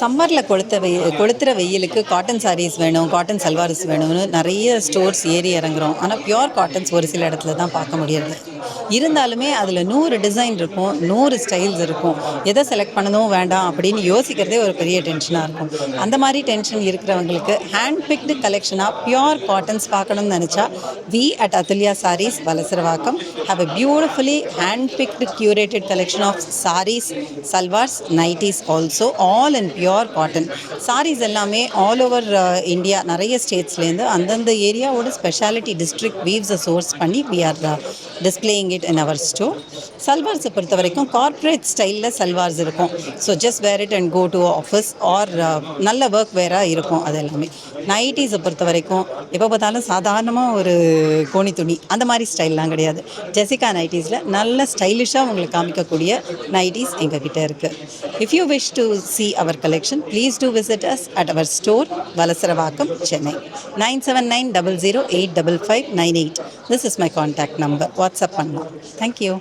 சம்மரில் கொளுத்துற வெயிலுக்கு காட்டன் சாரீஸ் வேணும், காட்டன் சல்வார்ஸ் வேணும்னு நிறைய ஸ்டோர்ஸ் ஏறி இறங்குறோம். ஆனால் பியோர் காட்டன்ஸ் ஒரு சில இடத்துல தான் பார்க்க முடியறது. இருந்தாலுமே அதில் 100 டிசைன் இருக்கும், 100 ஸ்டைல்ஸ் இருக்கும். எதை செலக்ட் பண்ணணும் வேண்டாம் அப்படின்னு யோசிக்கிறதே ஒரு பெரிய டென்ஷனாக இருக்கும். அந்த மாதிரி டென்ஷன் இருக்கிறவங்களுக்கு ஹேண்ட் பிக்டு கலெக்ஷனாக பியோர் காட்டன்ஸ் பார்க்கணும்னு நினச்சா we at Athulya sarees Valasaravakkam have a beautifully hand-picked curated collection of sarees, salwars, nighties also, all in pure cotton. Sarees எல்லாமே ஆல் ஓவர் இந்தியா நிறைய ஸ்டேட்ஸ்லேருந்து அந்தந்த ஏரியாவோட ஸ்பெஷாலிட்டி டிஸ்ட்ரிக்ட் வீவ்ஸை சோர்ஸ் பண்ணி we are displaying it in our store. சல்வார்ஸை பொறுத்த வரைக்கும் கார்ப்பரேட் ஸ்டைலில் சல்வார்ஸ் இருக்கும். So just wear it and go to office or நல்ல ஒர்க் வேராக இருக்கும். அது எல்லாமே நைட்டிஸை பொறுத்த வரைக்கும் எப்போ பார்த்தாலும் சாதாரணமாக ஒரு கோணி துணி அந்த மாதிரி ஸ்டைல்லாம் கிடையாது. ஜெசிகா நைட்டிஸில் நல்ல ஸ்டைலிஷாக உங்களுக்கு காமிக்கக்கூடிய நைட்டிஸ் எங்ககிட்ட இருக்குது. If you wish to see our collection, please do visit us at our store, Valasaravakkam, Chennai. 9790085598. This is my contact number. WhatsApp பண்ணலாம். Thank you.